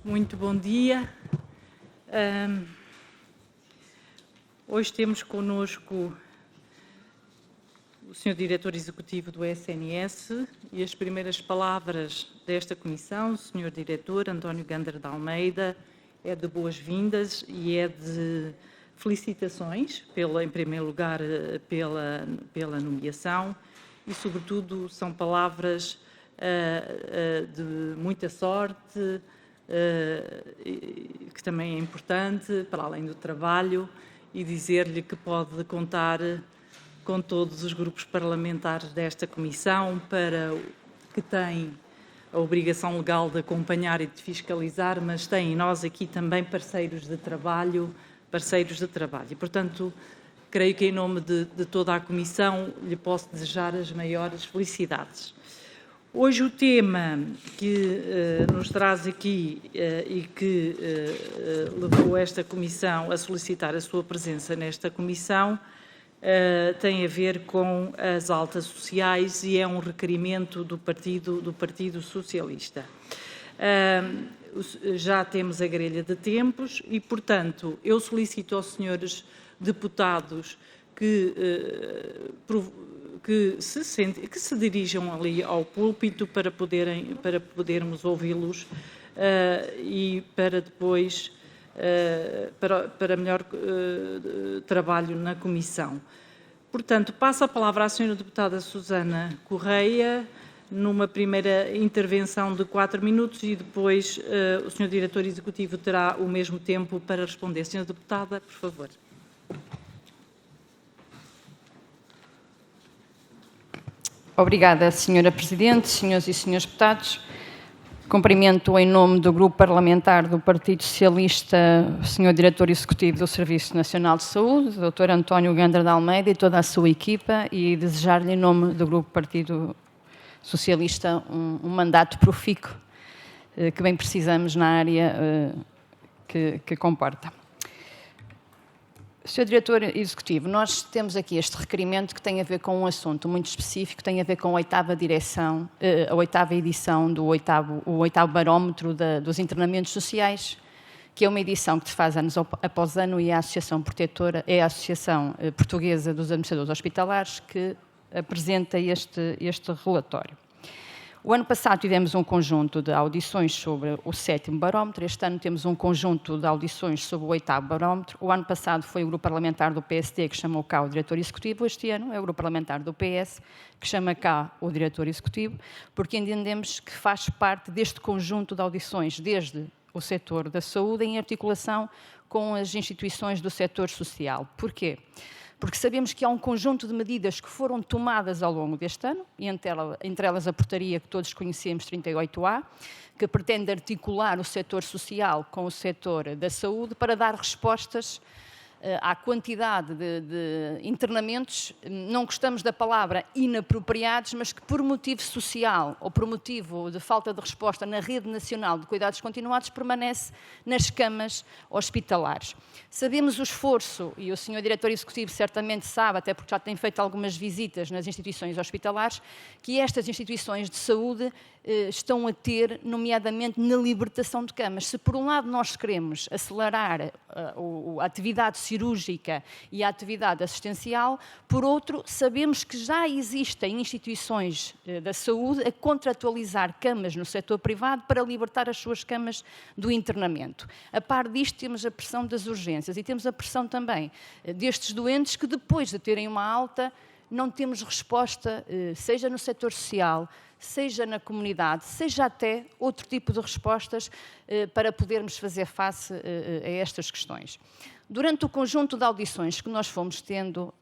Muito bom dia. Hoje temos connosco o Sr. Diretor Executivo do SNS e as primeiras palavras desta comissão, o Sr. Diretor António Gander de Almeida, é de boas-vindas e é de felicitações, em primeiro lugar, pela nomeação e, sobretudo, são palavras de muita sorte, que também é importante, para além do trabalho, e dizer-lhe que pode contar com todos os grupos parlamentares desta comissão, que têm a obrigação legal de acompanhar e de fiscalizar, mas têm nós aqui também parceiros de trabalho. E, portanto, creio que em nome de toda a comissão lhe posso desejar as maiores felicidades. Hoje o tema que nos traz aqui e que levou esta comissão a solicitar a sua presença nesta comissão tem a ver com as altas sociais e é um requerimento do Partido Socialista. Já temos a grelha de tempos e, portanto, eu solicito aos senhores deputados que se dirijam ali ao púlpito para podermos ouvi-los e para depois, para melhor trabalho na comissão. Portanto, passo a palavra à senhora deputada Susana Correia, numa primeira intervenção de 4 minutos e depois o senhor Diretor Executivo terá o mesmo tempo para responder. Senhora deputada, por favor. Obrigada, Senhora Presidente, senhoras e senhores deputados. Cumprimento em nome do Grupo Parlamentar do Partido Socialista o Sr. Diretor Executivo do Serviço Nacional de Saúde, o Dr. António Gander de Almeida e toda a sua equipa e desejar-lhe em nome do Grupo Partido Socialista um mandato profícuo que bem precisamos na área que comporta. Sr. Diretor Executivo, nós temos aqui este requerimento que tem a ver com um assunto muito específico, tem a ver com a oitava edição do oitavo barómetro dos internamentos sociais, que é uma edição que se faz anos após ano e a Associação Protetora, é a Associação Portuguesa dos Administradores Hospitalares que apresenta este relatório. O ano passado tivemos um conjunto de audições sobre o 7º barómetro, este ano temos um conjunto de audições sobre o 8º barómetro. O ano passado foi o grupo parlamentar do PSD que chamou cá o diretor executivo, este ano é o grupo parlamentar do PS que chama cá o diretor executivo, porque entendemos que faz parte deste conjunto de audições, desde o setor da saúde em articulação com as instituições do setor social. Porquê? Porque sabemos que há um conjunto de medidas que foram tomadas ao longo deste ano, e entre elas a portaria que todos conhecemos, 38A, que pretende articular o setor social com o setor da saúde para dar respostas à quantidade de internamentos, não gostamos da palavra inapropriados, mas que por motivo social ou por motivo de falta de resposta na Rede Nacional de Cuidados Continuados permanece nas camas hospitalares. Sabemos o esforço, e o Sr. Diretor Executivo certamente sabe, até porque já tem feito algumas visitas nas instituições hospitalares, que estas instituições de saúde estão a ter, nomeadamente, na libertação de camas. Se, por um lado, nós queremos acelerar a atividade cirúrgica e a atividade assistencial, por outro, sabemos que já existem instituições da saúde a contratualizar camas no setor privado para libertar as suas camas do internamento. A par disto, temos a pressão das urgências e temos a pressão também destes doentes que, depois de terem uma alta, não temos resposta, seja no setor social, seja na comunidade, seja até outro tipo de respostas para podermos fazer face a estas questões. Durante o conjunto de audições que nós fomos tendo,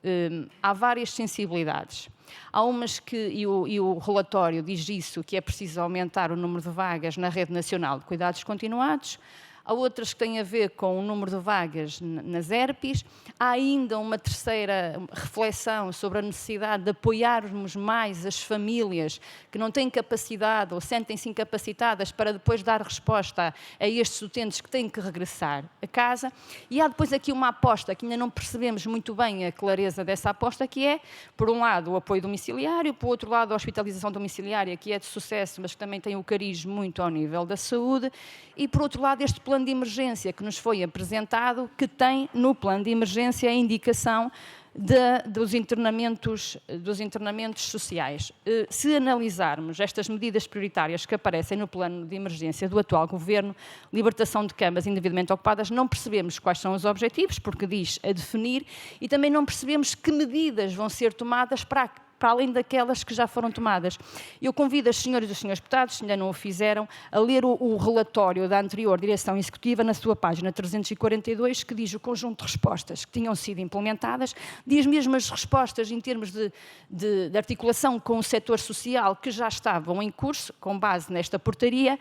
há várias sensibilidades. Há umas que, e o relatório diz isso, que é preciso aumentar o número de vagas na Rede Nacional de Cuidados Continuados. há outras que têm a ver com o número de vagas nas ERPs, há ainda uma terceira reflexão sobre a necessidade de apoiarmos mais as famílias que não têm capacidade ou sentem-se incapacitadas para depois dar resposta a estes utentes que têm que regressar a casa. E há depois aqui uma aposta que ainda não percebemos muito bem a clareza dessa aposta, que é, por um lado, o apoio domiciliário, por outro lado, a hospitalização domiciliária, que é de sucesso, mas que também tem o cariz muito ao nível da saúde, e, por outro lado, este plano de emergência que nos foi apresentado, que tem no plano de emergência a indicação dos internamentos sociais. Se analisarmos estas medidas prioritárias que aparecem no plano de emergência do atual Governo, libertação de camas indevidamente ocupadas, não percebemos quais são os objetivos, porque diz a definir, e também não percebemos que medidas vão ser tomadas para além daquelas que já foram tomadas. Eu convido as senhoras e os senhores deputados, se ainda não o fizeram, a ler o relatório da anterior Direção Executiva na sua página 342, que diz o conjunto de respostas que tinham sido implementadas, diz mesmo as respostas em termos de articulação com o setor social que já estavam em curso, com base nesta portaria.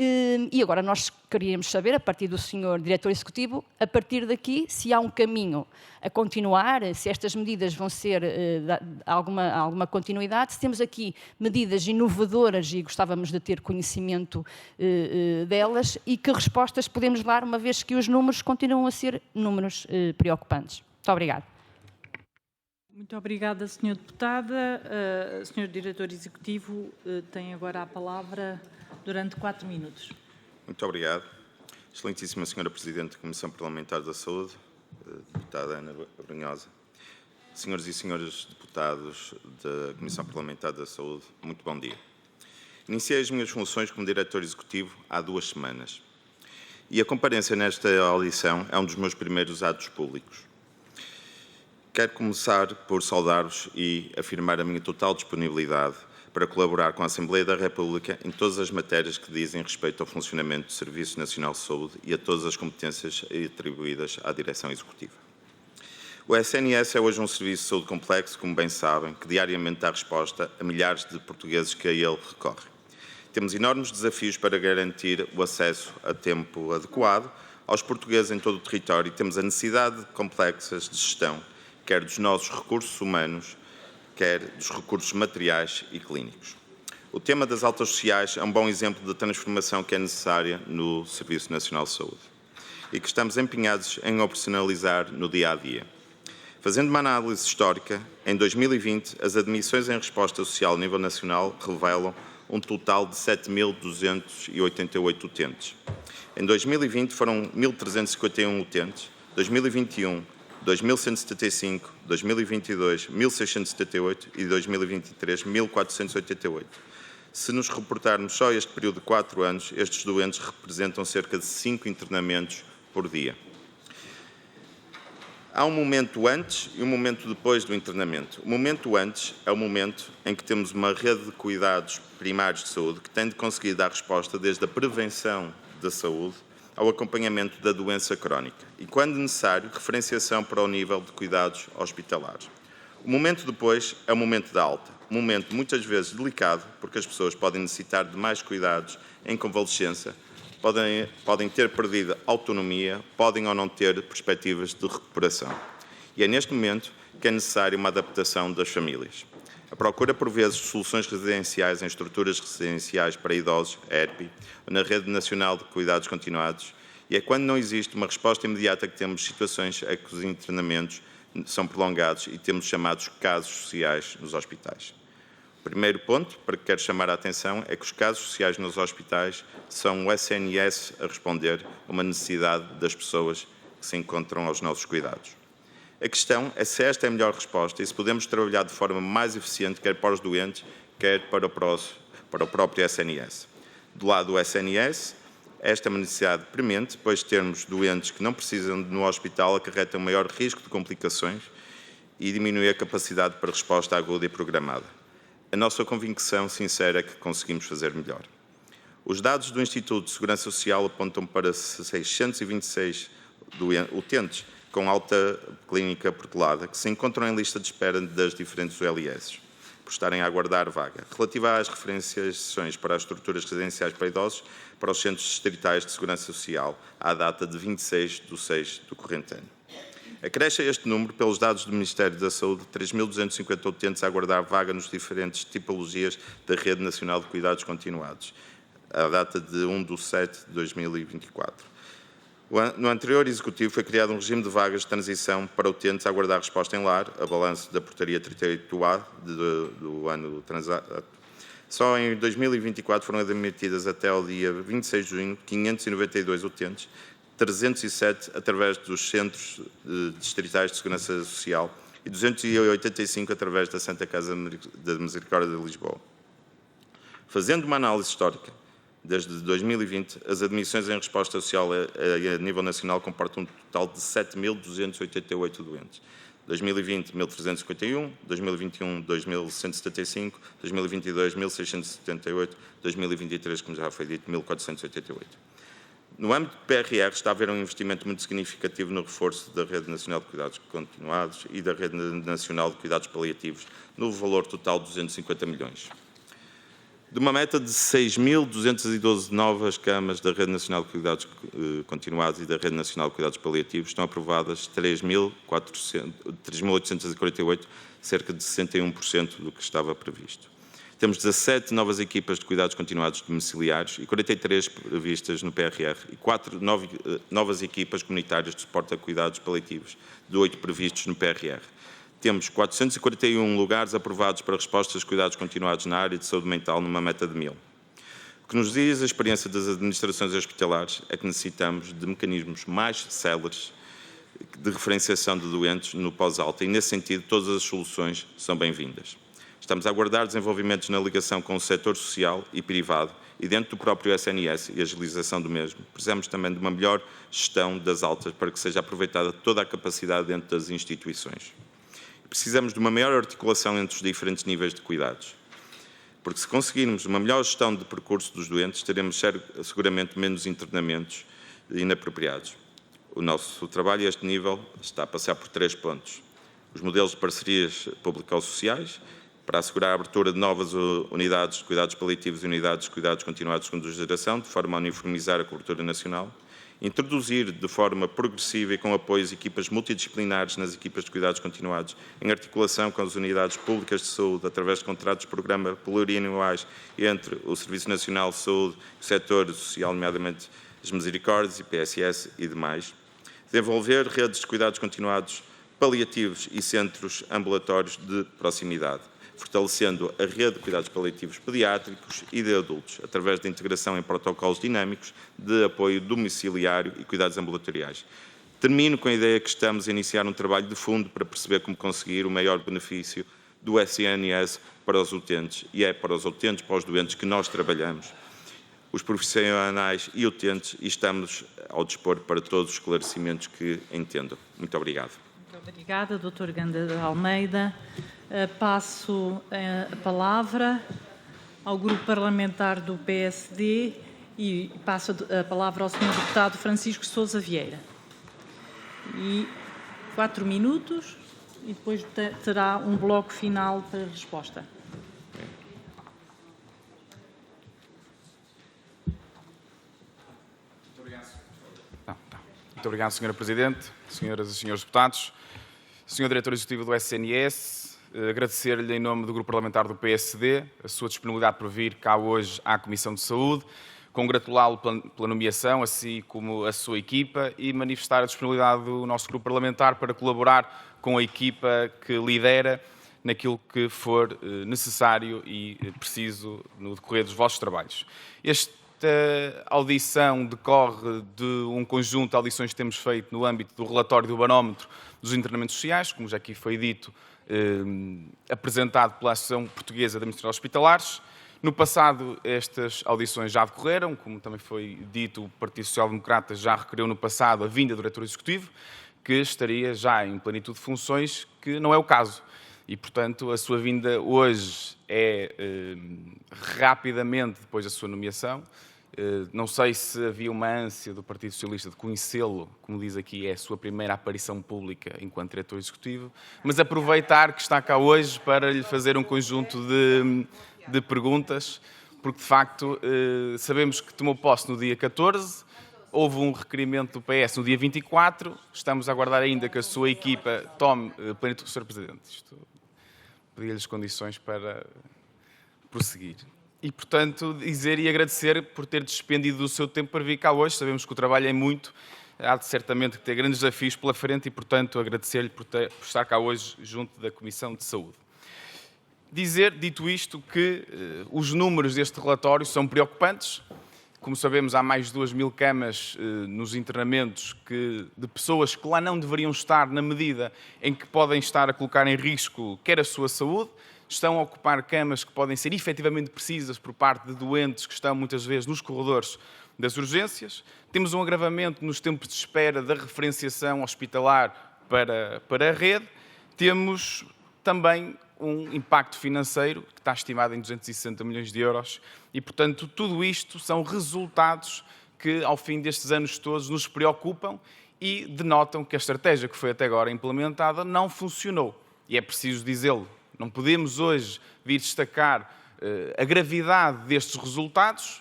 E agora nós queríamos saber, a partir do senhor Diretor Executivo, a partir daqui, se há um caminho a continuar, se estas medidas vão ser alguma continuidade, se temos aqui medidas inovadoras e gostávamos de ter conhecimento delas, e que respostas podemos dar, uma vez que os números continuam a ser números preocupantes. Muito obrigada. Muito obrigada, Sra. Deputada. Sr. Diretor Executivo, tem agora a palavra durante 4 minutos. Muito obrigado. Excelentíssima Sra. Presidente da Comissão Parlamentar da Saúde, Deputada Ana Brunhosa, Senhoras e Senhores Deputados da Comissão Parlamentar da Saúde, muito bom dia. Iniciei as minhas funções como Diretor Executivo há 2 semanas e a comparência nesta audição é um dos meus primeiros atos públicos. Quero começar por saudar-vos e afirmar a minha total disponibilidade para colaborar com a Assembleia da República em todas as matérias que dizem respeito ao funcionamento do Serviço Nacional de Saúde e a todas as competências atribuídas à Direção Executiva. O SNS é hoje um serviço de saúde complexo, como bem sabem, que diariamente dá resposta a milhares de portugueses que a ele recorrem. Temos enormes desafios para garantir o acesso a tempo adequado aos portugueses em todo o território e temos a necessidade complexas de gestão, quer dos nossos recursos humanos, quer dos recursos materiais e clínicos. O tema das altas sociais é um bom exemplo da transformação que é necessária no Serviço Nacional de Saúde e que estamos empenhados em operacionalizar no dia-a-dia. Fazendo uma análise histórica, em 2020, as admissões em resposta social a nível nacional revelam um total de 7.288 utentes. Em 2020 foram 1.351 utentes, 2021 2.175, 2022, 1.678 e 2023, 1.488. Se nos reportarmos só este período de 4 anos, estes doentes representam cerca de 5 internamentos por dia. Há um momento antes e um momento depois do internamento. O momento antes é o momento em que temos uma rede de cuidados primários de saúde que tem de conseguir dar resposta desde a prevenção da saúde ao acompanhamento da doença crónica e, quando necessário, referenciação para o nível de cuidados hospitalares. O momento depois é o momento da alta, um momento muitas vezes delicado, porque as pessoas podem necessitar de mais cuidados em convalescença, podem ter perdido autonomia, podem ou não ter perspectivas de recuperação. E é neste momento que é necessária uma adaptação das famílias. A procura, por vezes, de soluções residenciais em estruturas residenciais para idosos, ERP, ou na Rede Nacional de Cuidados Continuados, e é quando não existe uma resposta imediata que temos situações em que os internamentos são prolongados e temos chamados casos sociais nos hospitais. O primeiro ponto para que quero chamar a atenção é que os casos sociais nos hospitais são o SNS a responder a uma necessidade das pessoas que se encontram aos nossos cuidados. A questão é se esta é a melhor resposta e se podemos trabalhar de forma mais eficiente, quer para os doentes, quer para o próprio SNS. Do lado do SNS, esta é uma necessidade premente, pois termos doentes que não precisam de no hospital acarreta um maior risco de complicações e diminui a capacidade para resposta aguda e programada. A nossa convicção sincera é que conseguimos fazer melhor. Os dados do Instituto de Segurança Social apontam para 626 utentes com alta clínica protelada, que se encontram em lista de espera das diferentes ULS. por estarem a aguardar vaga. Relativa às referenciações para as estruturas residenciais para idosos, para os centros distritais de segurança social, à data de 26/6 do corrente ano. Acresce a este número, pelos dados do Ministério da Saúde, 3.250 utentes a aguardar vaga nos diferentes tipologias da Rede Nacional de Cuidados Continuados, à data de 1/7/2024. No anterior Executivo foi criado um regime de vagas de transição para utentes a aguardar resposta em lar, a balanço da Portaria 38A do ano transato. Só em 2024 foram admitidas até ao dia 26 de junho 592 utentes, 307 através dos centros distritais de segurança social e 285 através da Santa Casa da Misericórdia de Lisboa. Fazendo uma análise histórica, desde 2020, as admissões em resposta social a nível nacional comportam um total de 7.288 doentes. 2020, 1.351, 2021, 2.175, 2022, 1.678, 2023, como já foi dito, 1.488. No âmbito do PRR está a haver um investimento muito significativo no reforço da Rede Nacional de Cuidados Continuados e da Rede Nacional de Cuidados Paliativos, no valor total de 250 milhões. De uma meta de 6.212 novas camas da Rede Nacional de Cuidados Continuados e da Rede Nacional de Cuidados Paliativos, estão aprovadas 3.848, cerca de 61% do que estava previsto. Temos 17 novas equipas de cuidados continuados domiciliários e 43 previstas no PRR e 4 novas equipas comunitárias de suporte a cuidados paliativos, de 8 previstos no PRR. Temos 441 lugares aprovados para respostas de cuidados continuados na área de saúde mental, numa meta de 1.000. O que nos diz a experiência das administrações hospitalares é que necessitamos de mecanismos mais céleres de referenciação de doentes no pós-alta e, nesse sentido, todas as soluções são bem-vindas. Estamos a aguardar desenvolvimentos na ligação com o setor social e privado e dentro do próprio SNS e a agilização do mesmo. Precisamos também de uma melhor gestão das altas para que seja aproveitada toda a capacidade dentro das instituições. Precisamos de uma maior articulação entre os diferentes níveis de cuidados, porque se conseguirmos uma melhor gestão de percurso dos doentes, teremos seguramente menos internamentos inapropriados. O nosso trabalho a este nível está a passar por 3 pontos. Os modelos de parcerias público-sociais, para assegurar a abertura de novas unidades de cuidados paliativos e unidades de cuidados continuados de segunda geração, de forma a uniformizar a cobertura nacional. Introduzir de forma progressiva e com apoios equipas multidisciplinares nas equipas de cuidados continuados, em articulação com as unidades públicas de saúde, através de contratos de programa plurianuais entre o Serviço Nacional de Saúde e o setor social, nomeadamente as Misericórdias e PSS e demais. Desenvolver redes de cuidados continuados paliativos e centros ambulatórios de proximidade, fortalecendo a rede de cuidados paliativos pediátricos e de adultos, através da integração em protocolos dinâmicos de apoio domiciliário e cuidados ambulatoriais. Termino com a ideia que estamos a iniciar um trabalho de fundo para perceber como conseguir o maior benefício do SNS para os utentes, e é para os utentes, para os doentes que nós trabalhamos, os profissionais e utentes, e estamos ao dispor para todos os esclarecimentos que entendam. Muito obrigado. Muito obrigada, Dr. Ganda de Almeida. Passo a palavra ao Grupo Parlamentar do PSD e passo a palavra ao Sr. Deputado Francisco Sousa Vieira. 4 minutos e depois terá um bloco final para resposta. Muito obrigado, Sra. Presidente, senhoras e senhores deputados. Sr. Diretor Executivo do SNS, agradecer-lhe em nome do Grupo Parlamentar do PSD a sua disponibilidade por vir cá hoje à Comissão de Saúde, congratulá-lo pela nomeação, assim como a sua equipa, e manifestar a disponibilidade do nosso Grupo Parlamentar para colaborar com a equipa que lidera naquilo que for necessário e preciso no decorrer dos vossos trabalhos. Esta audição decorre de um conjunto de audições que temos feito no âmbito do relatório do barómetro dos internamentos sociais, como já aqui foi dito, apresentado pela Associação Portuguesa de Administradores Hospitalares. No passado, estas audições já decorreram, como também foi dito, o Partido Social Democrata já requeriu no passado a vinda do Diretor Executivo, que estaria já em plenitude de funções, que não é o caso. E, portanto, a sua vinda hoje é rapidamente depois da sua nomeação, Não sei se havia uma ânsia do Partido Socialista de conhecê-lo, como diz aqui, é a sua primeira aparição pública enquanto diretor executivo, mas aproveitar que está cá hoje para lhe fazer um conjunto de perguntas, porque de facto sabemos que tomou posse no dia 14, houve um requerimento do PS no dia 24, estamos a aguardar ainda que a sua equipa tome plenitude. Sr. Presidente, pedi-lhe as condições para prosseguir. E, portanto, dizer e agradecer por ter despendido o seu tempo para vir cá hoje. Sabemos que o trabalho é muito, há de certamente ter grandes desafios pela frente e, portanto, agradecer-lhe por estar cá hoje junto da Comissão de Saúde. Dizer, dito isto, que os números deste relatório são preocupantes. Como sabemos, há mais de 2.000 camas nos internamentos de pessoas que lá não deveriam estar na medida em que podem estar a colocar em risco quer a sua saúde, estão a ocupar camas que podem ser efetivamente precisas por parte de doentes que estão muitas vezes nos corredores das urgências. Temos um agravamento nos tempos de espera da referenciação hospitalar para a rede. Temos também um impacto financeiro que está estimado em 260 milhões de euros e, portanto, tudo isto são resultados que, ao fim destes anos todos, nos preocupam e denotam que a estratégia que foi até agora implementada não funcionou. E é preciso dizê-lo. Não podemos hoje vir destacar a gravidade destes resultados,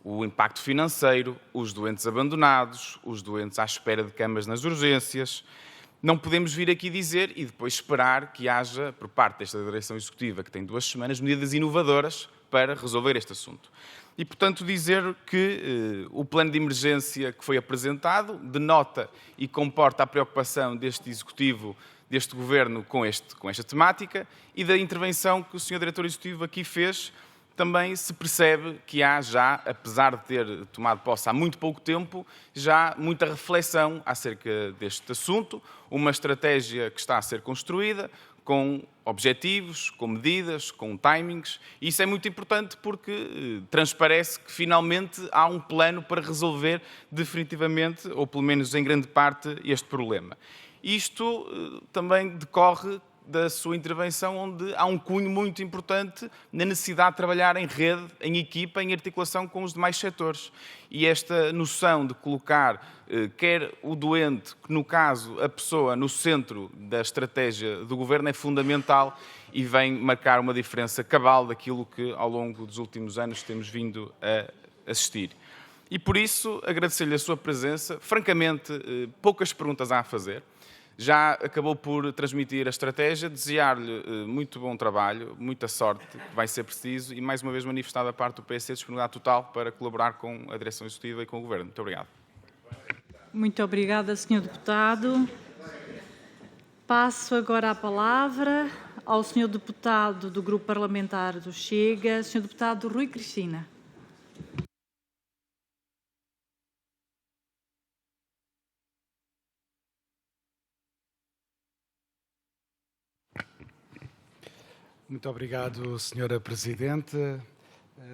o impacto financeiro, os doentes abandonados, os doentes à espera de camas nas urgências. Não podemos vir aqui dizer e depois esperar que haja, por parte desta direção executiva, que tem 2 semanas, medidas inovadoras para resolver este assunto. E, portanto, dizer que o plano de emergência que foi apresentado denota e comporta a preocupação deste executivo, deste governo com esta temática e da intervenção que o Sr. Diretor Executivo aqui fez, também se percebe que há já, apesar de ter tomado posse há muito pouco tempo, já muita reflexão acerca deste assunto, uma estratégia que está a ser construída, com objetivos, com medidas, com timings, e isso é muito importante porque transparece que finalmente há um plano para resolver definitivamente, ou pelo menos em grande parte, este problema. Isto também decorre da sua intervenção, onde há um cunho muito importante na necessidade de trabalhar em rede, em equipa, em articulação com os demais setores. E esta noção de colocar quer o doente, que no caso a pessoa, no centro da estratégia do Governo é fundamental e vem marcar uma diferença cabal daquilo que ao longo dos últimos anos temos vindo a assistir. E por isso agradecer-lhe a sua presença. Francamente, poucas perguntas há a fazer. Já acabou por transmitir a estratégia, desejar-lhe muito bom trabalho, muita sorte, que vai ser preciso, e mais uma vez manifestar da parte do PSD disponibilidade total para colaborar com a direção executiva e com o Governo. Muito obrigado. Muito obrigada, Sr. Deputado. Passo agora a palavra ao Sr. Deputado do Grupo Parlamentar do Chega, Sr. Deputado Rui Cristina. Muito obrigado, Sra. Presidente,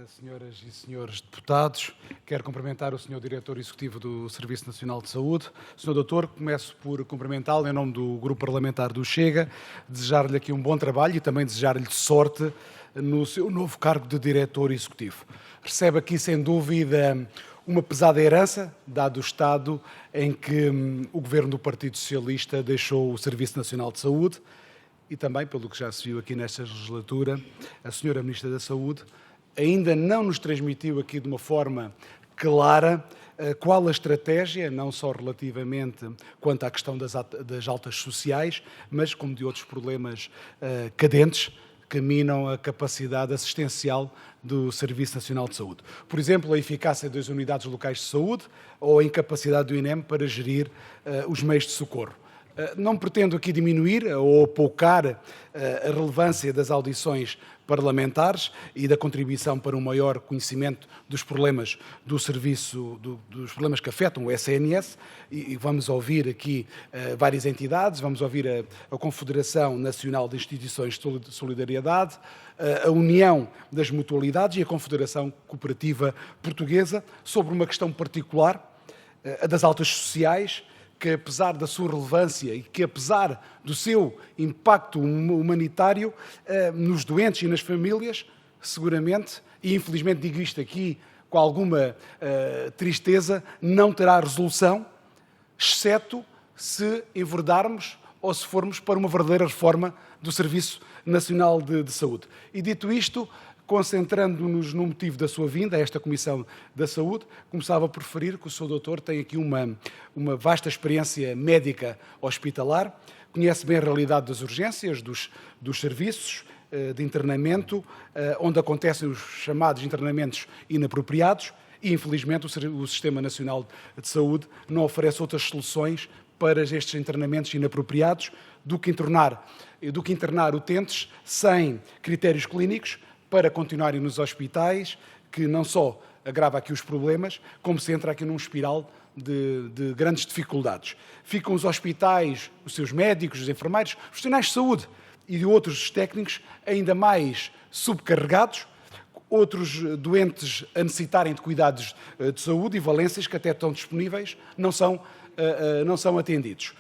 senhoras e senhores deputados. Quero cumprimentar o Sr. Diretor Executivo do Serviço Nacional de Saúde. Sr. Doutor, começo por cumprimentá-lo em nome do Grupo Parlamentar do Chega, desejar-lhe aqui um bom trabalho e também desejar-lhe sorte no seu novo cargo de Diretor Executivo. Recebe aqui, sem dúvida, uma pesada herança, dado o estado em que o Governo do Partido Socialista deixou o Serviço Nacional de Saúde. E também, pelo que já se viu aqui nesta legislatura, a Sra. Ministra da Saúde ainda não nos transmitiu aqui de uma forma clara qual a estratégia, não só relativamente quanto à questão das altas sociais, mas como de outros problemas cadentes que minam a capacidade assistencial do Serviço Nacional de Saúde. Por exemplo, a eficácia das unidades locais de saúde ou a incapacidade do INEM para gerir os meios de socorro. Não pretendo aqui diminuir ou apoucar a relevância das audições parlamentares e da contribuição para um maior conhecimento dos problemas do serviço, dos problemas que afetam o SNS, e vamos ouvir aqui várias entidades, vamos ouvir a Confederação Nacional de Instituições de Solidariedade, a União das Mutualidades e a Confederação Cooperativa Portuguesa, sobre uma questão particular, a das altas sociais, que apesar da sua relevância e que apesar do seu impacto humanitário nos doentes e nas famílias, seguramente, e infelizmente digo isto aqui com alguma tristeza, não terá resolução, exceto se enverdarmos ou se formos para uma verdadeira reforma do Serviço Nacional de Saúde. E dito isto, concentrando-nos no motivo da sua vinda a esta Comissão da Saúde, começava por referir que o Sr. Doutor tem aqui uma vasta experiência médica hospitalar, conhece bem a realidade das urgências, dos serviços de internamento, onde acontecem os chamados internamentos inapropriados, e infelizmente o Sistema Nacional de Saúde não oferece outras soluções para estes internamentos inapropriados do que internar utentes sem critérios clínicos para continuarem nos hospitais, que não só agrava aqui os problemas, como se entra aqui num espiral de grandes dificuldades. Ficam os hospitais, os seus médicos, os enfermeiros, os profissionais de saúde e outros técnicos ainda mais subcarregados, outros doentes a necessitarem de cuidados de saúde e valências que até estão disponíveis não são atendidos.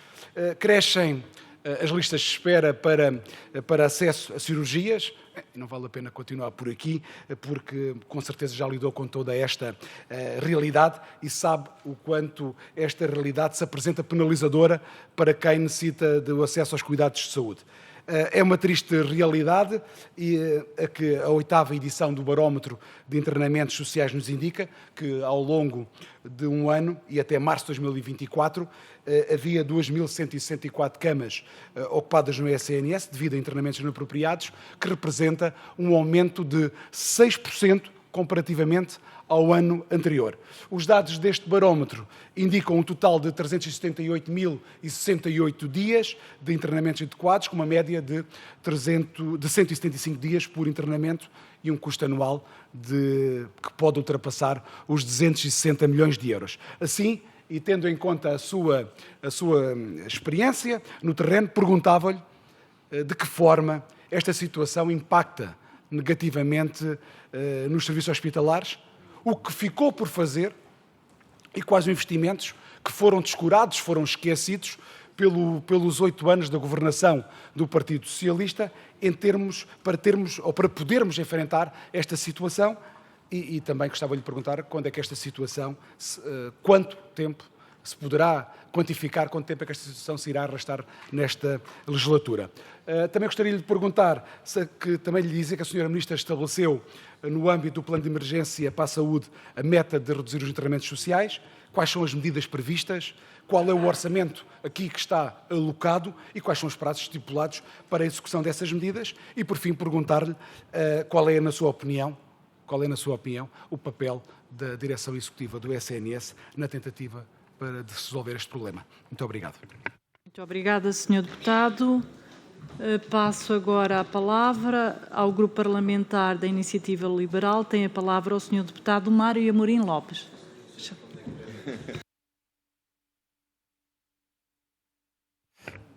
Crescem as listas de espera para acesso a cirurgias. Não vale a pena continuar por aqui, porque com certeza já lidou com toda esta realidade e sabe o quanto esta realidade se apresenta penalizadora para quem necessita do acesso aos cuidados de saúde. É uma triste realidade e que a 8ª edição do Barómetro de Internamentos Sociais nos indica que ao longo de um ano e até março de 2024 havia 2.164 camas ocupadas no SNS devido a internamentos inapropriados, que representa um aumento de 6% comparativamente ao ano anterior. Os dados deste barómetro indicam um total de 378.068 dias de internamentos adequados, com uma média de 175 dias por internamento e um custo anual que pode ultrapassar os 260 milhões de euros. Assim, e tendo em conta a sua experiência no terreno, perguntava-lhe de que forma esta situação impacta negativamente nos serviços hospitalares, o que ficou por fazer e quais os investimentos que foram descurados, foram esquecidos pelos 8 anos da governação do Partido Socialista para podermos enfrentar esta situação e também gostava de lhe perguntar quando é que esta situação, quanto tempo se poderá quantificar, quanto tempo é que esta situação se irá arrastar nesta legislatura. Também gostaria de lhe perguntar, que também lhe dizer que a Sra. Ministra estabeleceu, no âmbito do Plano de Emergência para a Saúde, a meta de reduzir os internamentos sociais, quais são as medidas previstas, qual é o orçamento aqui que está alocado e quais são os prazos estipulados para a execução dessas medidas e, por fim, perguntar-lhe qual é, na sua opinião, o papel da direção executiva do SNS na tentativa de resolver este problema. Muito obrigado. Muito obrigada, Sr. Deputado. Passo agora a palavra ao Grupo Parlamentar da Iniciativa Liberal. Tem a palavra o Sr. Deputado Mário Amorim Lopes.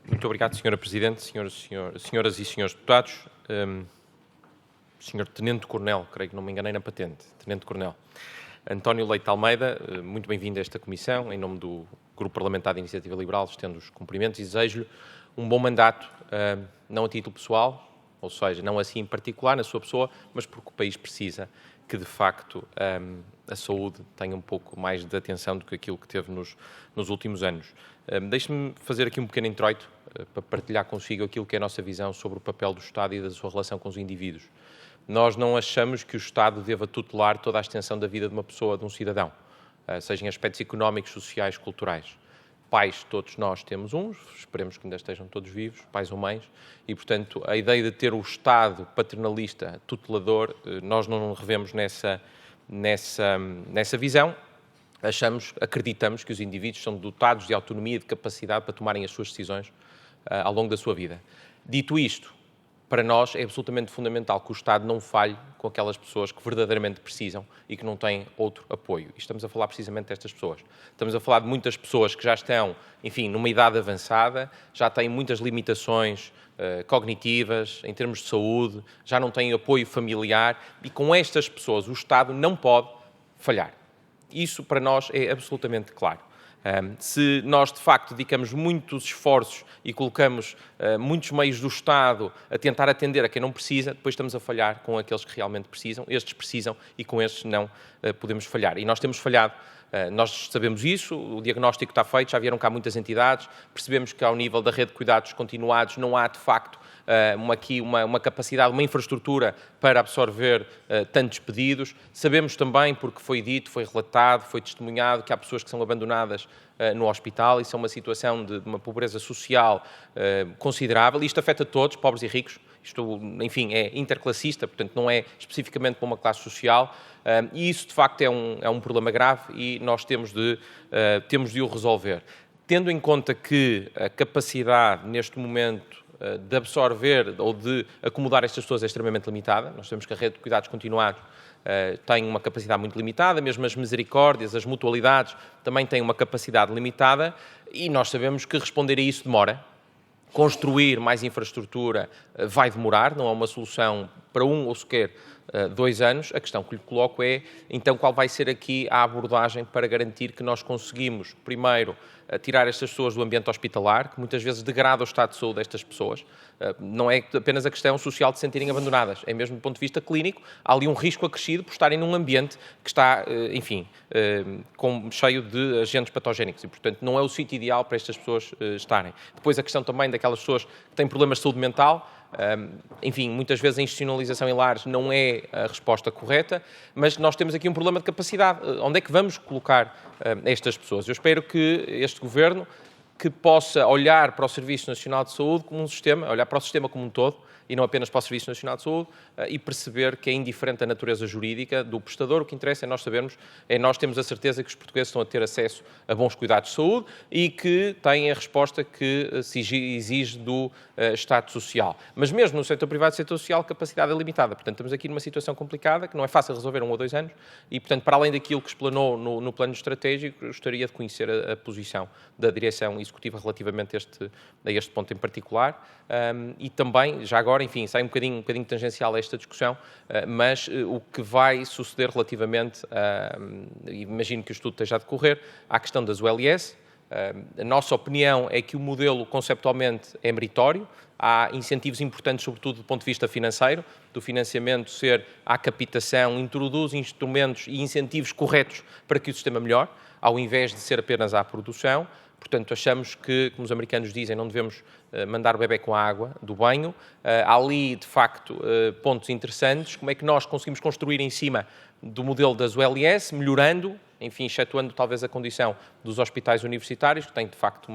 Muito obrigado, Sra. Presidente, senhoras e senhores deputados. Sr. Tenente-Coronel, creio que não me enganei na patente, Tenente-Coronel António Leite Almeida, muito bem-vindo a esta comissão. Em nome do Grupo Parlamentar da Iniciativa Liberal, estendo os cumprimentos e desejo-lhe um bom mandato, não a título pessoal, ou seja, não assim em particular na sua pessoa, mas porque o país precisa que, de facto, a saúde tenha um pouco mais de atenção do que aquilo que teve nos últimos anos. Deixe-me fazer aqui um pequeno introito para partilhar consigo aquilo que é a nossa visão sobre o papel do Estado e da sua relação com os indivíduos. Nós não achamos que o Estado deva tutelar toda a extensão da vida de uma pessoa, de um cidadão, seja em aspectos económicos, sociais, culturais. Pais, todos nós temos uns, esperemos que ainda estejam todos vivos, pais ou mães, e, portanto, a ideia de ter o Estado paternalista, tutelador, nós não revemos nessa visão. Acreditamos que os indivíduos são dotados de autonomia e de capacidade para tomarem as suas decisões ao longo da sua vida. Dito isto, para nós é absolutamente fundamental que o Estado não falhe com aquelas pessoas que verdadeiramente precisam e que não têm outro apoio. E estamos a falar precisamente destas pessoas. Estamos a falar de muitas pessoas que já estão, enfim, numa idade avançada, já têm muitas limitações cognitivas, em termos de saúde, já não têm apoio familiar e com estas pessoas o Estado não pode falhar. Isso para nós é absolutamente claro. Se nós, de facto, dedicamos muitos esforços e colocamos muitos meios do Estado a tentar atender a quem não precisa, depois estamos a falhar com aqueles que realmente precisam. Estes precisam e com estes não podemos falhar. E nós temos falhado. Nós sabemos isso, o diagnóstico está feito, já vieram cá muitas entidades, percebemos que ao nível da rede de cuidados continuados não há, de facto, uma capacidade, uma infraestrutura para absorver tantos pedidos. Sabemos também, porque foi dito, foi relatado, foi testemunhado, que há pessoas que são abandonadas no hospital. Isso é uma situação de uma pobreza social considerável. Isto afeta todos, pobres e ricos. Isto, enfim, é interclassista, portanto, não é especificamente para uma classe social. E isso, de facto, é um problema grave e nós temos de o resolver. Tendo em conta que a capacidade, neste momento, de absorver ou de acomodar estas pessoas é extremamente limitada, nós sabemos que a rede de cuidados continuados tem uma capacidade muito limitada, mesmo as misericórdias, as mutualidades também têm uma capacidade limitada e nós sabemos que responder a isso demora. Construir mais infraestrutura vai demorar, não é uma solução para 1 ou sequer 2 anos. A questão que lhe coloco é, então, qual vai ser aqui a abordagem para garantir que nós conseguimos, primeiro, tirar estas pessoas do ambiente hospitalar, que muitas vezes degrada o estado de saúde destas pessoas. Não é apenas a questão social de se sentirem abandonadas, é mesmo do ponto de vista clínico, há ali um risco acrescido por estarem num ambiente que está, enfim, cheio de agentes patogénicos e, portanto, não é o sítio ideal para estas pessoas estarem. Depois a questão também daquelas pessoas que têm problemas de saúde mental, enfim, muitas vezes a institucionalização em lares não é a resposta correta, mas nós temos aqui um problema de capacidade. Onde é que vamos colocar estas pessoas? Eu espero que este Governo que possa olhar para o Serviço Nacional de Saúde como um sistema, olhar para o sistema como um todo, e não apenas para o Serviço Nacional de Saúde, e perceber que é indiferente a natureza jurídica do prestador. O que interessa é nós sabermos, nós temos a certeza que os portugueses estão a ter acesso a bons cuidados de saúde e que têm a resposta que se exige do Estado Social. Mas mesmo no setor privado e setor social, a capacidade é limitada. Portanto, estamos aqui numa situação complicada, que não é fácil resolver 1 ou 2 anos, e, portanto, para além daquilo que explanou no plano estratégico, gostaria de conhecer a posição da direção executiva relativamente a este ponto em particular, e também, já agora, enfim, sai um bocadinho tangencial a esta discussão, mas o que vai suceder relativamente, imagino que o estudo esteja a decorrer, à questão das ULS. A nossa opinião é que o modelo conceptualmente é meritório, há incentivos importantes, sobretudo do ponto de vista financeiro, do financiamento ser à captação, introduz instrumentos e incentivos corretos para que o sistema melhore, ao invés de ser apenas à produção. Portanto, achamos que, como os americanos dizem, não devemos mandar o bebê com a água do banho. Há ali, de facto, pontos interessantes. Como é que nós conseguimos construir em cima do modelo das ULS, melhorando, enfim, excetuando talvez a condição dos hospitais universitários, que têm, de facto,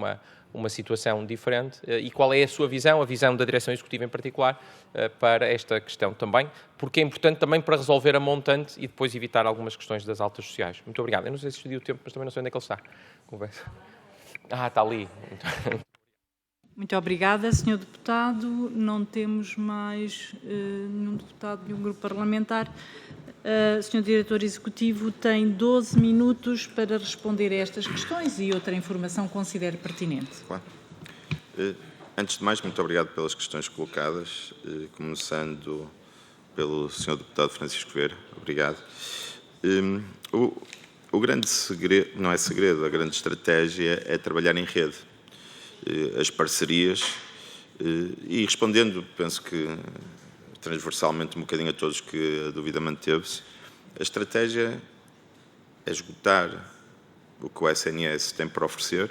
uma situação diferente. E qual é a sua visão, a visão da direção executiva em particular, para esta questão também, porque é importante também para resolver a montante e depois evitar algumas questões das altas sociais. Muito obrigado. Eu não sei se excedi o tempo, mas também não sei onde é que ele está. Conversa. Está ali. Muito obrigada, Sr. Deputado. Não temos mais nenhum deputado de um grupo parlamentar. Sr. Diretor Executivo tem 12 minutos para responder a estas questões e outra informação que considere pertinente. Claro. Antes de mais, muito obrigado pelas questões colocadas, começando pelo Sr. Deputado Francisco Vieira. Obrigado. O grande segredo, não é segredo, a grande estratégia é trabalhar em rede, as parcerias, e respondendo, penso que transversalmente um bocadinho a todos que a dúvida manteve-se, a estratégia é esgotar o que o SNS tem para oferecer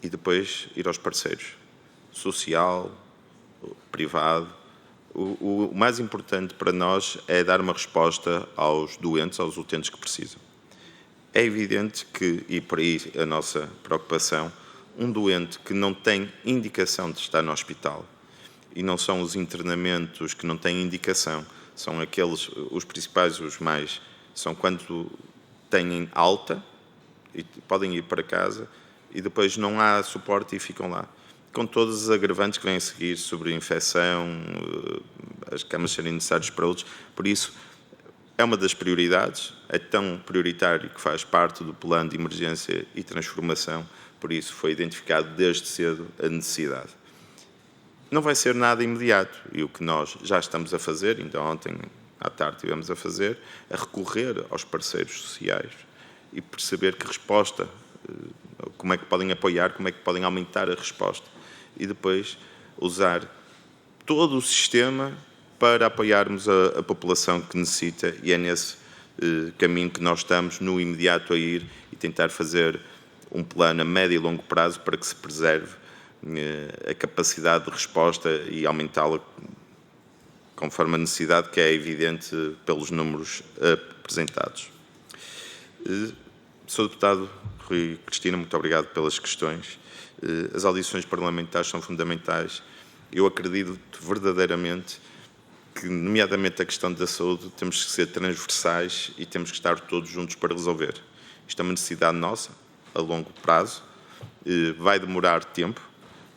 e depois ir aos parceiros, social, privado. O mais importante para nós é dar uma resposta aos doentes, aos utentes que precisam. É evidente que, e por aí a nossa preocupação, um doente que não tem indicação de estar no hospital, e não são os internamentos que não têm indicação, são aqueles, os principais, os mais, são quando têm alta e podem ir para casa e depois não há suporte e ficam lá, com todos os agravantes que vêm a seguir sobre a infecção, as camas serem necessárias para outros. Por isso, é uma das prioridades, é tão prioritário que faz parte do plano de emergência e transformação, por isso foi identificado desde cedo a necessidade. Não vai ser nada imediato, e o que nós já estamos a fazer, ainda ontem à tarde estivemos a fazer, é recorrer aos parceiros sociais e perceber que resposta como é que podem apoiar, como é que podem aumentar a resposta e depois usar todo o sistema para apoiarmos a população que necessita, e é nesse caminho que nós estamos no imediato a ir e tentar fazer um plano a médio e longo prazo para que se preserve a capacidade de resposta e aumentá-la conforme a necessidade, que é evidente pelos números apresentados. Sr. Deputado Rui Cristina, muito obrigado pelas questões. As audições parlamentares são fundamentais. Eu acredito verdadeiramente que, nomeadamente a questão da saúde, temos que ser transversais e temos que estar todos juntos para resolver. Isto é uma necessidade nossa, a longo prazo, vai demorar tempo,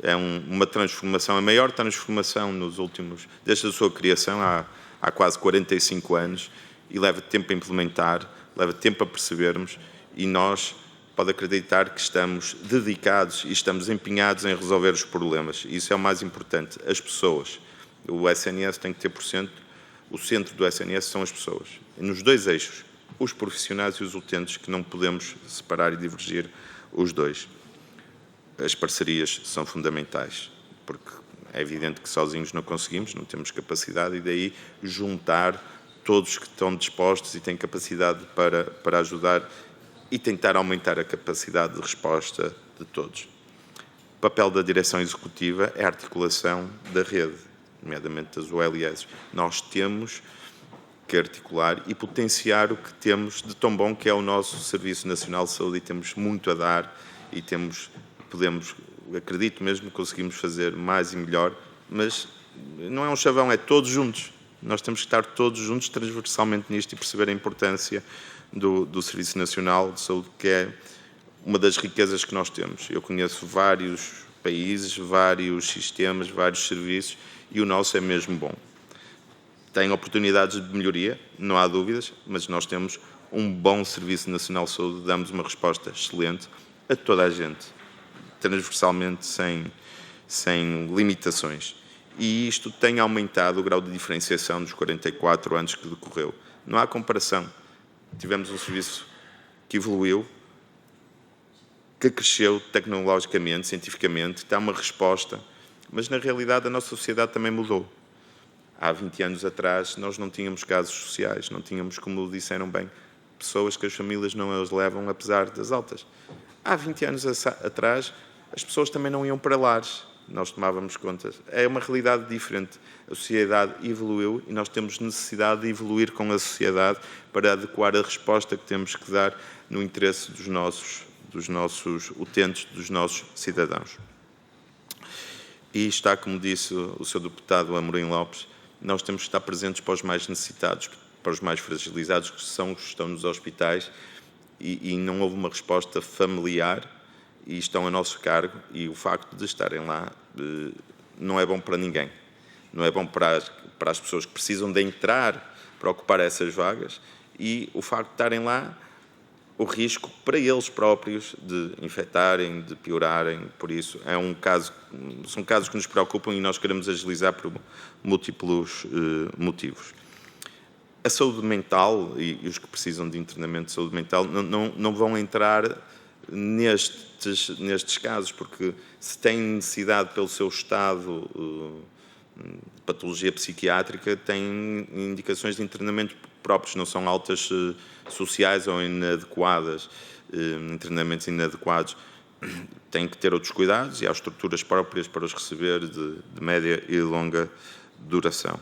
é uma transformação, a maior transformação nos últimos, desde a sua criação, há quase 45 anos, e leva tempo a implementar, leva tempo a percebermos, e nós pode acreditar que estamos dedicados e estamos empenhados em resolver os problemas. Isso é o mais importante, as pessoas. O SNS tem que ter o centro do SNS são as pessoas. E nos dois eixos, os profissionais e os utentes, que não podemos separar e divergir os dois. As parcerias são fundamentais, porque é evidente que sozinhos não conseguimos, não temos capacidade, e daí juntar todos que estão dispostos e têm capacidade para ajudar e tentar aumentar a capacidade de resposta de todos. O papel da direção executiva é a articulação da rede, nomeadamente das OLS. Nós temos que articular e potenciar o que temos de tão bom que é o nosso Serviço Nacional de Saúde, e temos muito a dar e podemos, acredito mesmo, conseguimos fazer mais e melhor, mas não é um chavão, é todos juntos. Nós temos que estar todos juntos transversalmente nisto e perceber a importância do Serviço Nacional de Saúde, que é uma das riquezas que nós temos. Eu conheço vários países, vários sistemas, vários serviços, e o nosso é mesmo bom. Tem oportunidades de melhoria, não há dúvidas, mas nós temos um bom Serviço Nacional de Saúde, damos uma resposta excelente a toda a gente, transversalmente, sem limitações. E isto tem aumentado o grau de diferenciação dos 44 anos que decorreu. Não há comparação. Tivemos um serviço que evoluiu, que cresceu tecnologicamente, cientificamente, dá uma resposta, mas na realidade a nossa sociedade também mudou. Há 20 anos atrás nós não tínhamos casos sociais, não tínhamos, como disseram bem, pessoas que as famílias não as levam apesar das altas. Há 20 anos atrás as pessoas também não iam para lares, nós tomávamos conta. É uma realidade diferente. A sociedade evoluiu e nós temos necessidade de evoluir com a sociedade para adequar a resposta que temos que dar no interesse dos nossos utentes, dos nossos cidadãos. E está, como disse o Sr. Deputado Amorim Lopes, nós temos que estar presentes para os mais necessitados, para os mais fragilizados, que estão nos hospitais, e não houve uma resposta familiar, e estão a nosso cargo, e o facto de estarem lá não é bom para ninguém. Não é bom para as pessoas que precisam de entrar para ocupar essas vagas, e o facto de estarem lá, o risco para eles próprios de infectarem, de piorarem. Por isso, são casos que nos preocupam e nós queremos agilizar por múltiplos motivos. A saúde mental e os que precisam de internamento de saúde mental não vão entrar nestes casos, porque se têm necessidade pelo seu estado de patologia psiquiátrica, têm indicações de internamento próprios, não são altas sociais ou inadequadas, internamentos inadequados. Têm que ter outros cuidados e há estruturas próprias para os receber de média e longa duração.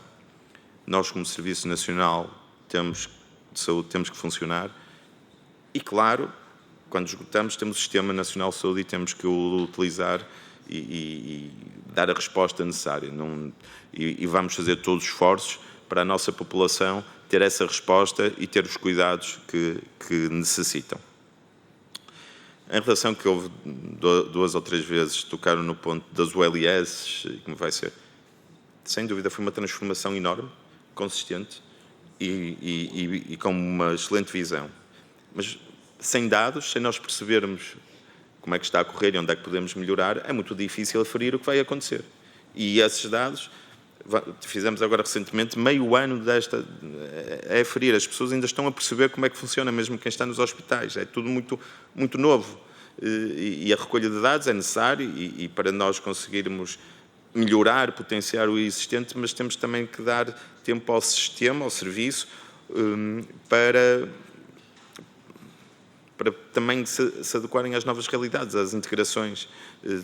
Nós, como Serviço Nacional de Saúde, temos que funcionar e, claro, quando esgotamos, temos o Sistema Nacional de Saúde e temos que o utilizar e dar a resposta necessária. E vamos fazer todos os esforços para a nossa população ter essa resposta e ter os cuidados que necessitam. Em relação que houve 2 ou 3 vezes tocaram no ponto das ULS, como vai ser, sem dúvida foi uma transformação enorme, consistente e com uma excelente visão. Mas sem dados, sem nós percebermos como é que está a correr e onde é que podemos melhorar, é muito difícil aferir o que vai acontecer. E esses dados, fizemos agora recentemente, meio ano é aferir. As pessoas ainda estão a perceber como é que funciona, mesmo quem está nos hospitais. É tudo muito, muito novo. e a recolha de dados é necessário e para nós conseguirmos melhorar, potenciar o existente, mas temos também que dar tempo ao sistema, ao serviço, para também se adequarem às novas realidades, às integrações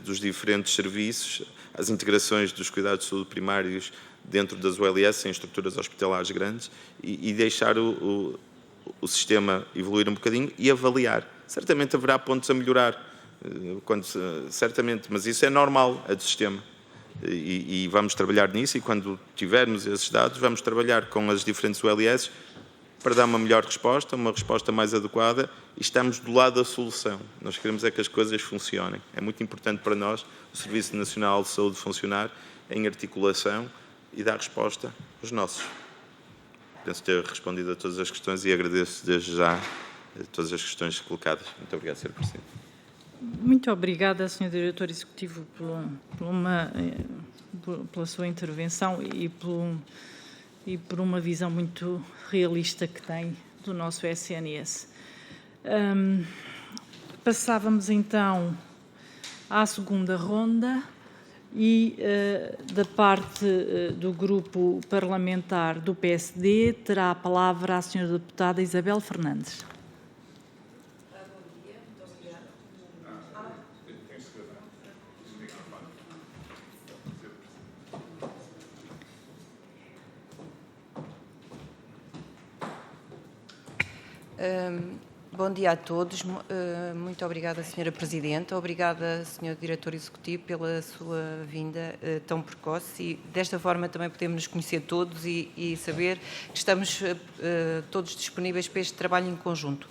dos diferentes serviços, às integrações dos cuidados de saúde primários dentro das ULS em estruturas hospitalares grandes e deixar o sistema evoluir um bocadinho e avaliar. Certamente haverá pontos a melhorar, certamente, mas isso é normal, é do sistema. E vamos trabalhar nisso e quando tivermos esses dados vamos trabalhar com as diferentes ULS para dar uma melhor resposta, uma resposta mais adequada e estamos do lado da solução. Nós queremos é que as coisas funcionem. É muito importante para nós o Serviço Nacional de Saúde funcionar em articulação e dar resposta aos nossos. Penso ter respondido a todas as questões e agradeço desde já todas as questões colocadas. Muito obrigado, Sr. Presidente. Muito obrigada, Sr. Diretor Executivo, pela sua intervenção e por uma visão muito realista que tem do nosso SNS. Passávamos então à segunda ronda e da parte do grupo parlamentar do PSD terá a palavra a Sra. Deputada Isabel Fernandes. Bom dia a todos. Muito obrigada, Sra. Presidente. Obrigada, Sr. Diretor Executivo, pela sua vinda tão precoce e desta forma também podemos nos conhecer todos e saber que estamos todos disponíveis para este trabalho em conjunto.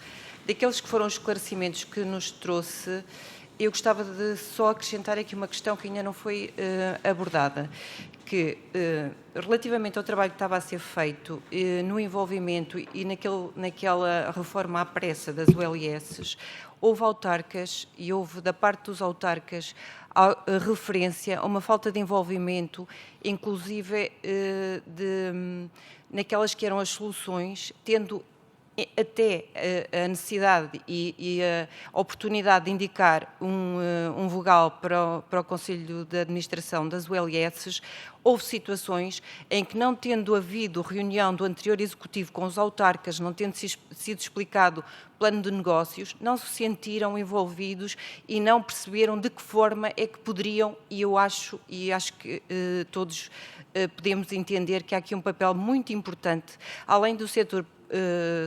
Daqueles que foram os esclarecimentos que nos trouxe, eu gostava de só acrescentar aqui uma questão que ainda não foi abordada, que relativamente ao trabalho que estava a ser feito no envolvimento e naquela reforma à pressa das ULS, houve autarcas e houve da parte dos autarcas a referência a uma falta de envolvimento, inclusive naquelas que eram as soluções, tendo até a necessidade e a oportunidade de indicar um vogal para o Conselho de Administração das ULS, houve situações em que, não tendo havido reunião do anterior Executivo com os autarcas, não tendo sido explicado plano de negócios, não se sentiram envolvidos e não perceberam de que forma é que poderiam, e acho que todos podemos entender que há aqui um papel muito importante, além do setor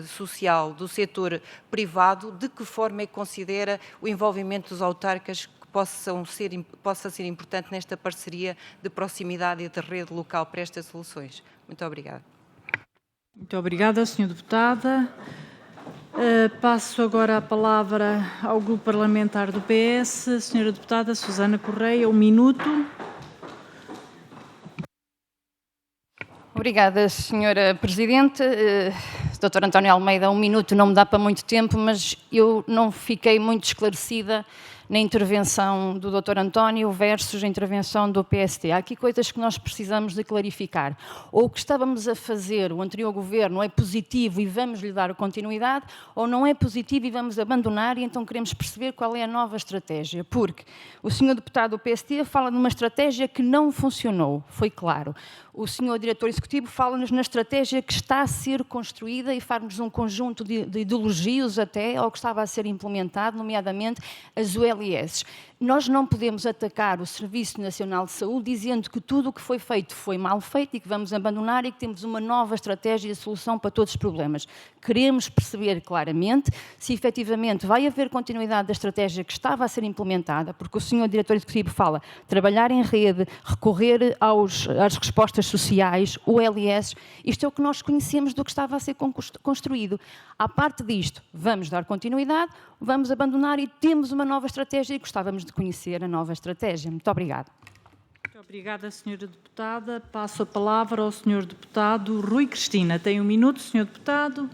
social, do setor privado, de que forma é que considera o envolvimento dos autarcas que possa ser importante nesta parceria de proximidade e de rede local para estas soluções. Muito obrigada. Muito obrigada, Sra. Deputada. Passo agora a palavra ao Grupo Parlamentar do PS. Sra. Deputada Susana Correia, 1 minuto. Obrigada, Sra. Presidente. Dr. António Almeida, 1 minuto não me dá para muito tempo, mas eu não fiquei muito esclarecida na intervenção do Dr. António versus a intervenção do PSD. Há aqui coisas que nós precisamos de clarificar. Ou o que estávamos a fazer, o anterior governo, é positivo e vamos lhe dar continuidade, ou não é positivo e vamos abandonar e então queremos perceber qual é a nova estratégia. Porque o Sr. Deputado do PSD fala de uma estratégia que não funcionou, foi claro. O Sr. Diretor Executivo fala-nos na estratégia que está a ser construída e faz-nos um conjunto de ideologias até ao que estava a ser implementado, nomeadamente as ULS. Nós não podemos atacar o Serviço Nacional de Saúde dizendo que tudo o que foi feito foi mal feito e que vamos abandonar e que temos uma nova estratégia e solução para todos os problemas. Queremos perceber claramente se efetivamente vai haver continuidade da estratégia que estava a ser implementada, porque o Sr. Diretor Executivo fala trabalhar em rede, recorrer às respostas sociais, ULS, isto é o que nós conhecemos do que estava a ser construído. À parte disto, vamos dar continuidade, vamos abandonar e temos uma nova estratégia e gostávamos de conhecer a nova estratégia. Muito obrigada. Muito obrigada, Sra. Deputada. Passo a palavra ao Sr. Deputado Rui Cristina. Tem 1 minuto, Sr. Deputado.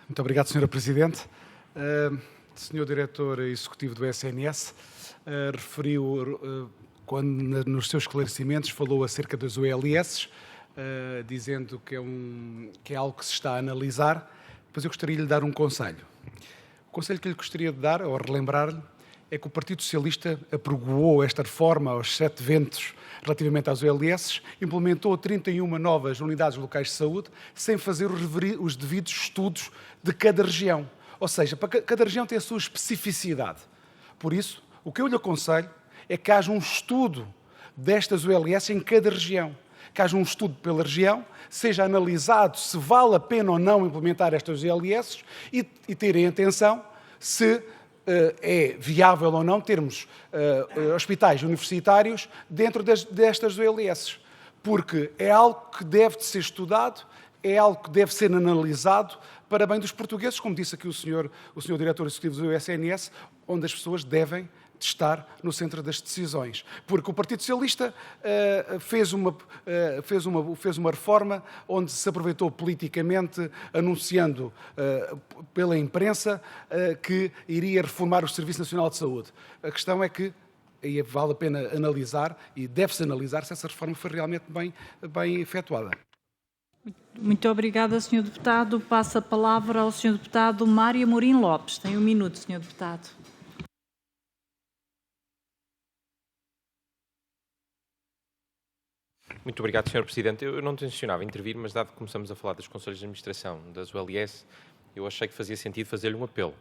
Muito obrigado, Sra. Presidente. Sr. Diretor Executivo do SNS, referiu quando nos seus esclarecimentos falou acerca das OLS, dizendo que é algo que se está a analisar, depois eu gostaria de lhe dar um conselho. O conselho que lhe gostaria de dar, ou relembrar-lhe, é que o Partido Socialista apregoou esta reforma aos 7 ventos relativamente às OLS, implementou 31 novas unidades locais de saúde, sem fazer os devidos estudos de cada região. Ou seja, cada região tem a sua especificidade. Por isso, o que eu lhe aconselho é que haja um estudo destas OLS em cada região. Que haja um estudo pela região, seja analisado se vale a pena ou não implementar estas OLS e terem atenção se é viável ou não termos hospitais universitários dentro destas OLS. Porque é algo que deve de ser estudado, é algo que deve ser analisado para bem dos portugueses, como disse aqui o senhor diretor executivo do SNS, onde as pessoas devem de estar no centro das decisões. Porque o Partido Socialista fez uma reforma onde se aproveitou politicamente, anunciando pela imprensa que iria reformar o Serviço Nacional de Saúde. A questão é que aí vale a pena analisar e deve-se analisar se essa reforma foi realmente bem efetuada. Muito obrigada, Sr. Deputado. Passo a palavra ao Sr. Deputado Mário Amorim Lopes. Tem 1 minuto, Sr. Deputado. Muito obrigado, Sr. Presidente. Eu não tencionava intervir, mas dado que começamos a falar dos Conselhos de Administração das OLS, eu achei que fazia sentido fazer-lhe um apelo,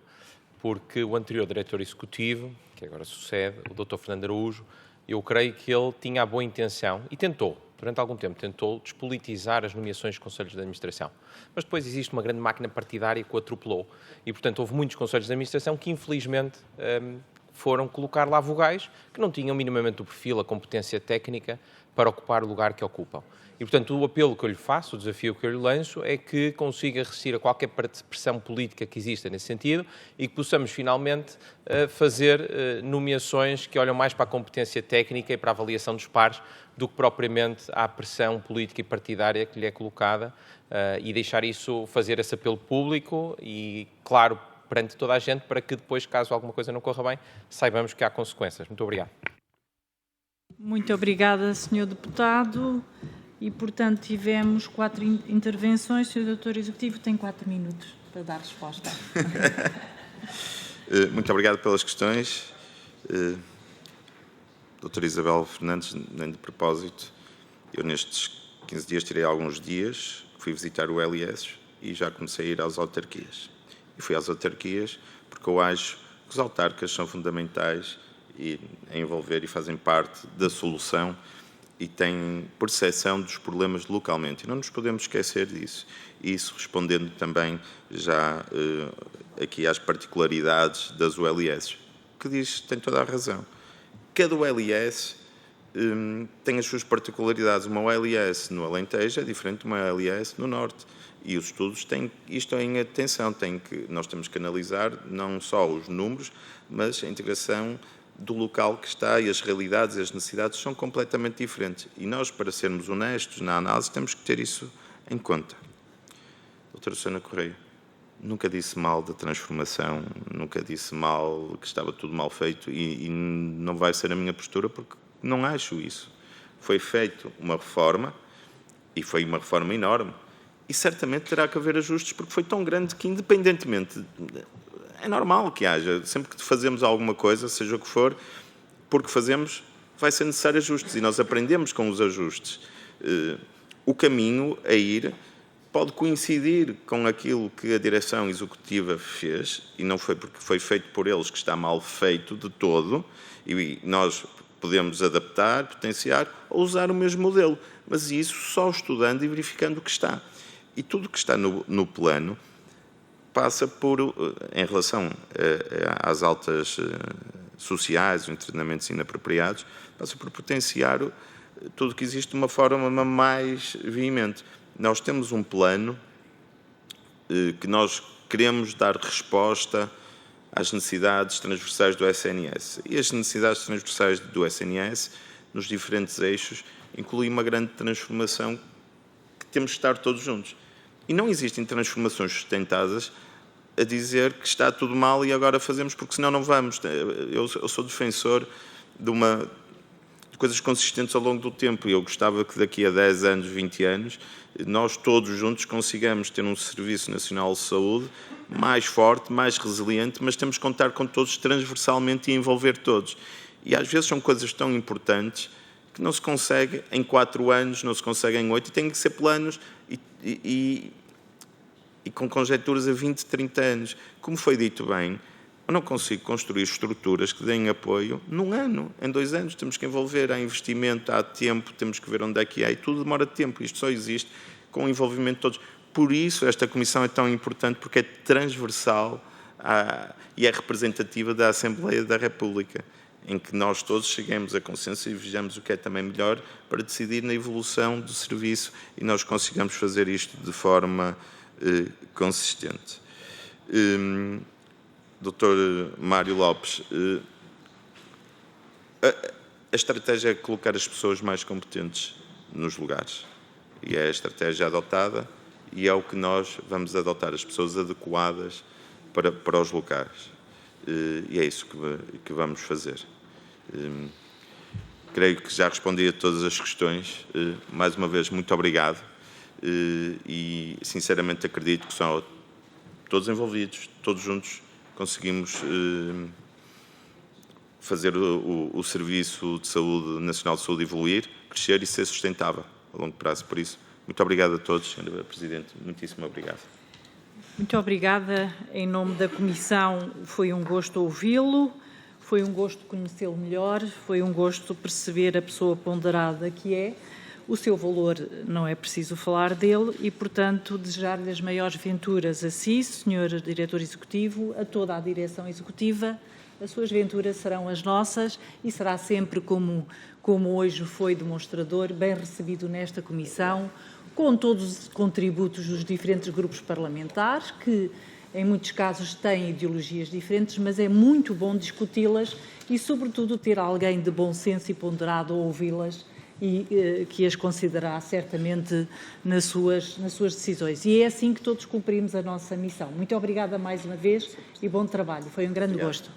porque o anterior diretor executivo, que agora sucede, o Dr. Fernando Araújo, eu creio que ele tinha a boa intenção, e tentou, durante algum tempo, despolitizar as nomeações dos Conselhos de Administração. Mas depois existe uma grande máquina partidária que o atropelou, e, portanto, houve muitos Conselhos de Administração que, infelizmente, foram colocar lá vogais que não tinham minimamente o perfil, a competência técnica para ocupar o lugar que ocupam. E, portanto, o apelo que eu lhe faço, o desafio que eu lhe lanço, é que consiga resistir a qualquer pressão política que exista nesse sentido e que possamos, finalmente, fazer nomeações que olham mais para a competência técnica e para a avaliação dos pares do que propriamente à pressão política e partidária que lhe é colocada e deixar isso, fazer esse apelo público e, claro, perante toda a gente, para que depois, caso alguma coisa não corra bem, saibamos que há consequências. Muito obrigado. Muito obrigada, Sr. Deputado. E, portanto, tivemos 4 intervenções. O Sr. Doutor Executivo tem 4 minutos para dar resposta. Muito obrigado pelas questões. Doutora Isabel Fernandes, nem de propósito, eu nestes 15 dias tirei alguns dias, fui visitar o LS e já comecei a ir às autarquias. E fui às autarquias porque eu acho que os autarcas são fundamentais a envolver e fazem parte da solução e têm percepção dos problemas localmente. E não nos podemos esquecer disso. E isso respondendo também já aqui às particularidades das OLS, que diz, tem toda a razão. Cada OLS tem as suas particularidades. Uma OLS no Alentejo é diferente de uma OLS no Norte. E os estudos têm isto em atenção. Nós temos que analisar não só os números, mas a integração do local que está e as realidades e as necessidades são completamente diferentes. E nós, para sermos honestos na análise, temos que ter isso em conta. Doutora Susana Correia, nunca disse mal da transformação, nunca disse mal que estava tudo mal feito e não vai ser a minha postura porque não acho isso. Foi feita uma reforma e foi uma reforma enorme e certamente terá que haver ajustes porque foi tão grande que, independentemente... É normal que haja, sempre que fazemos alguma coisa, seja o que for, porque fazemos, vai ser necessário ajustes e nós aprendemos com os ajustes. O caminho a ir pode coincidir com aquilo que a direção executiva fez, e não foi porque foi feito por eles que está mal feito de todo, e nós podemos adaptar, potenciar ou usar o mesmo modelo, mas isso só estudando e verificando o que está. E tudo o que está no plano passa por, em relação às altas sociais, os internamentos inapropriados, passa por potenciar tudo o que existe de uma forma mais veemente. Nós temos um plano que nós queremos dar resposta às necessidades transversais do SNS. E as necessidades transversais do SNS, nos diferentes eixos, incluem uma grande transformação que temos que estar todos juntos. E não existem transformações sustentadas a dizer que está tudo mal e agora fazemos porque senão não vamos. Eu sou defensor de coisas consistentes ao longo do tempo. E eu gostava que daqui a 10 anos, 20 anos, nós todos juntos consigamos ter um Serviço Nacional de Saúde mais forte, mais resiliente, mas temos que contar com todos transversalmente e envolver todos. E às vezes são coisas tão importantes que não se consegue em 4 anos, não se consegue em 8, e têm que ser planos e com conjecturas a 20, 30 anos. Como foi dito bem, eu não consigo construir estruturas que deem apoio num ano, em 2 anos. Temos que envolver, há investimento, há tempo, temos que ver onde é que há, e tudo demora tempo. Isto só existe com o envolvimento de todos. Por isso esta comissão é tão importante, porque é transversal e é representativa da Assembleia da República, em que nós todos cheguemos a consenso e vejamos o que é também melhor para decidir na evolução do serviço e nós consigamos fazer isto de forma consistente. Dr. Mário Lopes, a estratégia é colocar as pessoas mais competentes nos lugares. E é a estratégia adotada e é o que nós vamos adotar, as pessoas adequadas para os locais. E é isso que vamos fazer. Creio que já respondi a todas as questões. Mais uma vez, muito obrigado. E, sinceramente, acredito que são todos envolvidos, todos juntos, conseguimos fazer o Serviço de Saúde, Nacional de Saúde evoluir, crescer e ser sustentável a longo prazo. Por isso, muito obrigado a todos, Sra. Presidente. Muitíssimo obrigado. Muito obrigada. Em nome da Comissão, foi um gosto ouvi-lo, foi um gosto conhecê-lo melhor, foi um gosto perceber a pessoa ponderada que é. O seu valor não é preciso falar dele e, portanto, desejar-lhe as maiores venturas a si, Sr. Diretor Executivo, a toda a Direção Executiva. As suas venturas serão as nossas e será sempre, como hoje foi demonstrador, bem recebido nesta Comissão, com todos os contributos dos diferentes grupos parlamentares, que em muitos casos têm ideologias diferentes, mas é muito bom discuti-las e, sobretudo, ter alguém de bom senso e ponderado a ouvi-las e que as considerará certamente nas suas decisões. E é assim que todos cumprimos a nossa missão. Muito obrigada mais uma vez e bom trabalho. Foi um grande gosto.